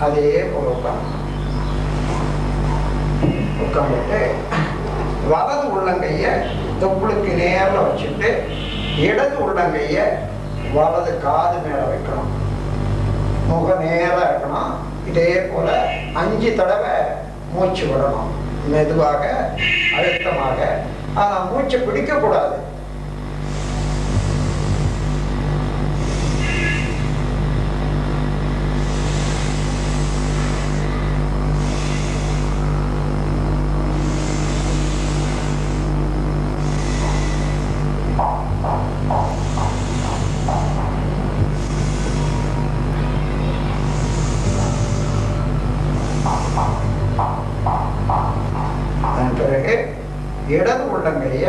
அதே போல உட்காந்துட்டு வலது உள்ளங்கைய தொப்புளுக்கு நேரில் வச்சுட்டு இடது உள்ளங்கைய வலது காது மேல வைக்கணும். முக நேரா இருக்கணும். இதே போல 5 தடவை மூச்சு விடணும். மெதுவாக, அழுத்தமாக. ஆனா மூச்சு பிடிக்க கூடாது. பிறகு இடது உள்ளங்கைய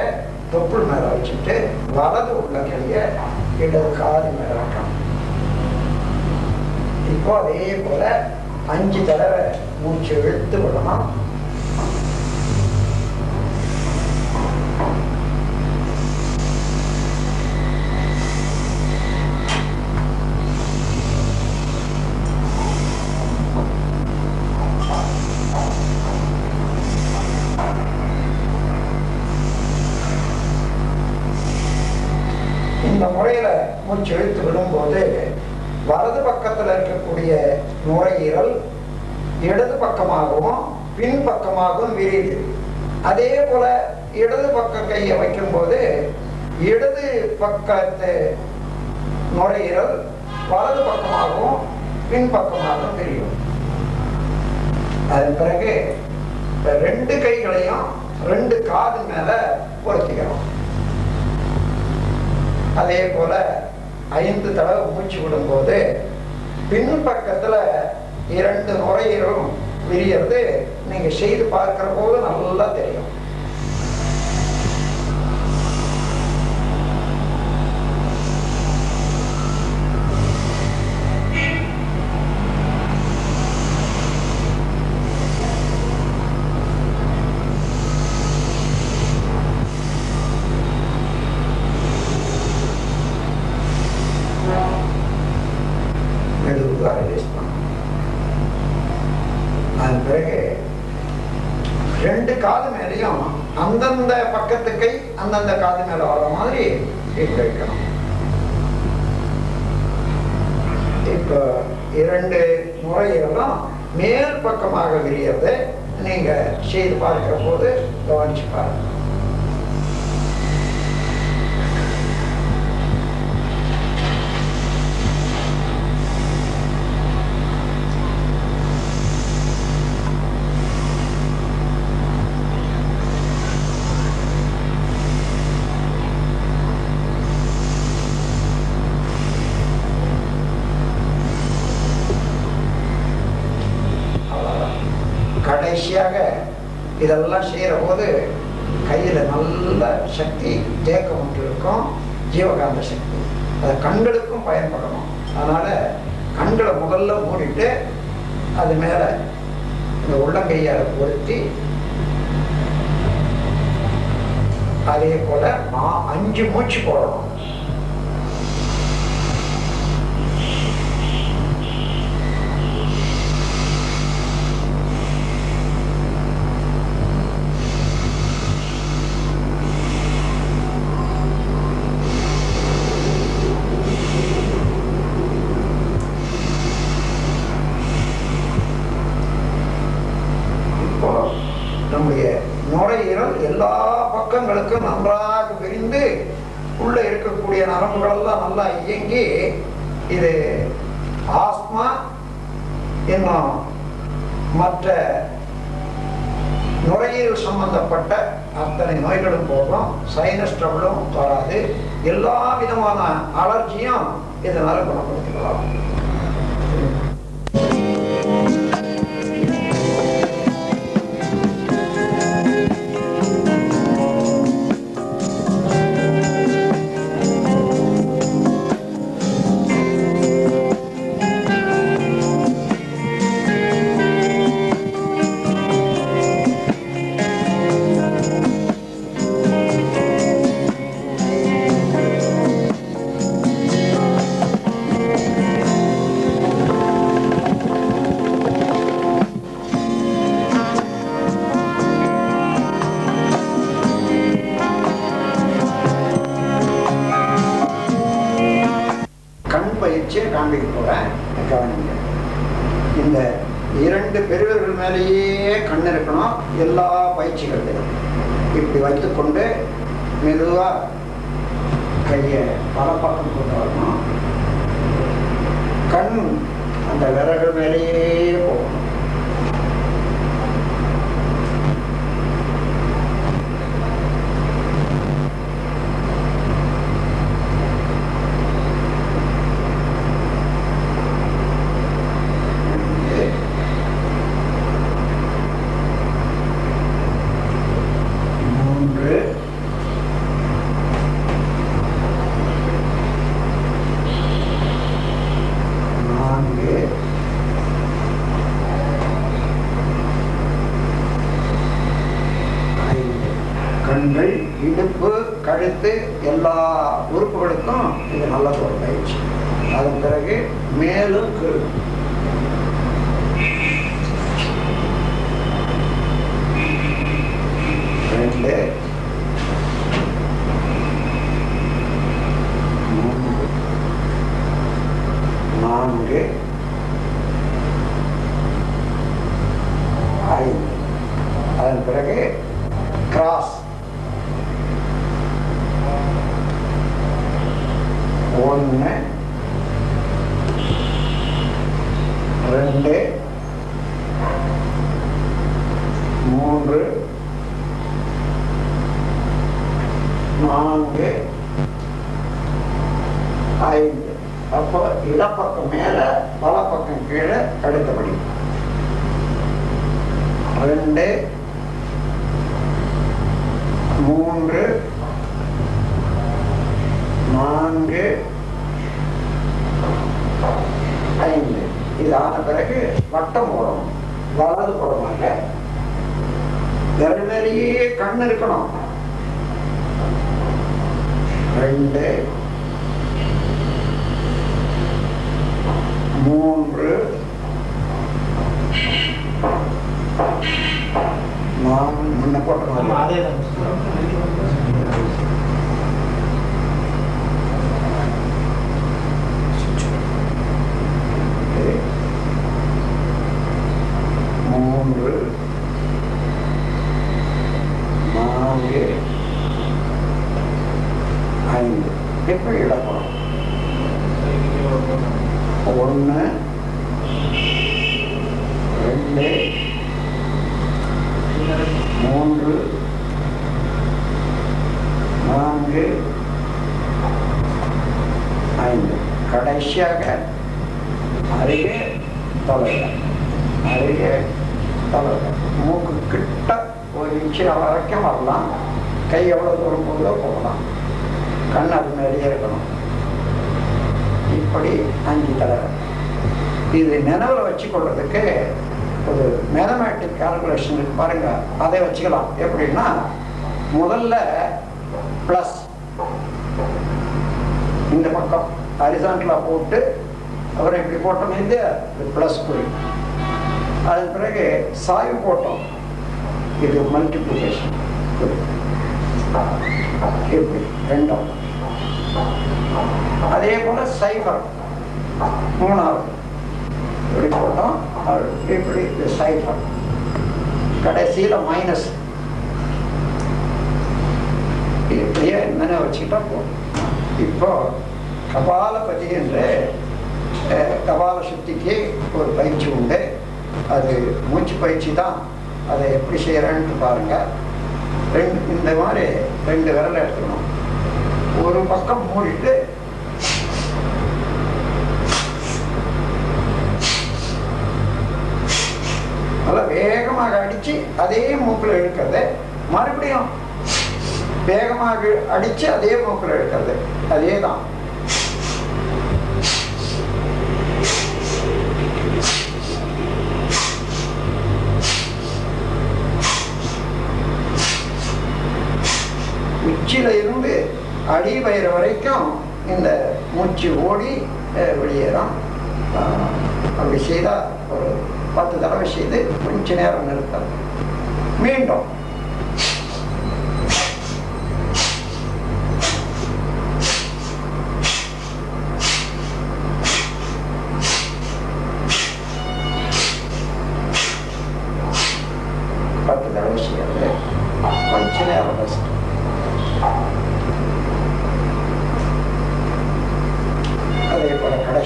தொப்புள் மேல வச்சுட்டு வலது உள்ளங்கைய இடது காது மேல வைக்கணும். இப்போ அதே போல 5 தடவை மூச்சு இழுத்து விடணும். இந்த முறையில மூச்சு இழுத்து விடும்போது வலது பக்கத்தில் இருக்கக்கூடிய நுரையீரல் இடது பக்கமாகவும் பின்பக்கமாகவும் விரியுது. அதே போல இடது பக்க கையை வைக்கும்போது இடது பக்கத்து நுரையீரல் வலது பக்கமாகவும் பின்பக்கமாகவும் விரியும். அதன் பிறகு 2 கைகளையும் 2 காது மேல பொருத்திக்கிறோம். அதே போல 5 தடவை மூச்சு விடும்போது பின்பக்கத்துல 2 நுரையீரலும் விரியறது நீங்க செய்து பார்க்கிற போது நல்லா தெரியும். அதன் பிறகு 2 காது மேலையும் அந்தந்த பக்கத்து கை அந்தந்த காது மேல வர மாதிரி வைக்கணும். இப்போ 2 நுரையீரலும் மேல் பக்கமாக விரியறதை நீங்க செய்து பார்க்கிற போது கவனிச்சு பாருங்க. கடைசியாக இதெல்லாம் செய்யற போது கையில நல்ல சக்தி தேக்கம் ஒன்று இருக்கும், ஜீவகாந்த சக்தி. அது கண்களுக்கும் பயன்படணும். அதனால கண்களை முதல்ல மூடிட்டு அது மேல இந்த உள்ளங்கையால பொருத்தி அதே போல 5 மூச்சு போடணும். நம்முடைய நுரையீரல் எல்லா பக்கங்களுக்கும் நன்றாக விரிந்து உள்ள இருக்கக்கூடிய நரம்புகள் எல்லாம் நல்லா இயங்கி இது ஆஸ்மா இன்னும் மற்ற நுரையீரல் சம்பந்தப்பட்ட அத்தனை நோய்களும் போகும். சைனஸ் ட்ரபிளும் வராது. எல்லா விதமான அலர்ஜியும் இதனால குணப்படுத்திக்கலாம். இந்த 2 பெருவிரல் மேலேயே கண் இருக்கணும். எல்லா பயிற்சிகள்லையும் இப்படி வைத்துக்கொண்டு மெதுவாக கையை பலப்பக்கம் கொண்டு வரணும். கண் அந்த விரல்கள் மேலேயே போகணும். கண்கள், இடுப்பு, கழுத்து எல்லா உறுப்புகளுக்கும் இது நல்ல ஒரு பயிற்சி. அதன் பிறகு மேலும் கீழ் ரெண்டு மூன்று நான்கு ஐந்து. அதன் பிறகு கிராஸ் 1 2 3 4 5. அப்போ இடப்பக்கம் மேல வலப்பக்கம் கீழே அடுத்தபடி 2 3 4 5. இது ஆன பிறகு வட்டம் போடணும். வலது போடமாங்க, விரல் மேலேயே கண் இருக்கணும். 2 3 4 முன்ன போட்டோம். மூன்று 4 5. எப்படி இடப்படும்? 1 2 3 4 5. கடைசியாக அருகே தொலைல, அருகே தொலைல, மூக்கு கிட்ட 1 இன்ச்சு வரைக்கும் வரலாம். கை எவ்வளோ தூரம் போதோ போகலாம். கண் அது மேலேயே இருக்கணும். இப்படி 5 தடவை. இது நினைவில் வச்சுக்கொள்றதுக்கு ஒரு மேத்தமேட்டிக் கால்குலேஷன் இருக்கு பாருங்க, அதை வச்சுக்கலாம். எப்படின்னா முதல்ல பிளஸ் இந்த பக்கம் ஹரிசாண்டலா போட்டு அப்புறம் இப்படி போட்டோம், இது பிளஸ் குறி. அதன் பிறகு சாய்வு போட்டோம், இது மல்டிப்ளிகேஷன் குறி. இப்படி ரெண்டும். அதே போல சைபர் 3வது இப்படி போட்டோம், இப்படி சைபர். கடைசியில மைனஸ். இப்படியே என்னென்ன வச்சுக்கிட்டா போதும். இப்போ கபாலபதி என்ற கபால சுத்திக்கு ஒரு பயிற்சி உண்டு. அது மூச்சு பயிற்சி தான். அதை எப்படி செய்யறேன்னு பாருங்க. இந்த மாதிரி 2 விரல் எடுத்துக்கணும். ஒரு பக்கம் மூடிட்டு நல்லா வேகமாக அடிச்சு அதே மூக்கில் இழுக்கிறது. மறுபடியும் வேகமாக அடிச்சு அதே மூக்கில் இழுக்கிறது. அதே தான். உச்சியில இருந்து அடி வயிறு வரைக்கும் இந்த மூச்சு ஓடி வெளியேறும். அப்படி செய்தால் ஒரு 10 தடவை செய்து கொஞ்ச நேரம் நிறுத்தம். மீண்டும்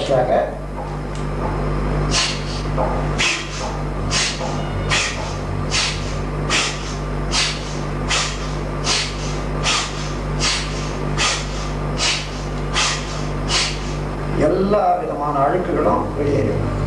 ஃப்ரெஷ்ஷாக. எல்லா விதமான அழுக்குகளும் வெளியேறும்.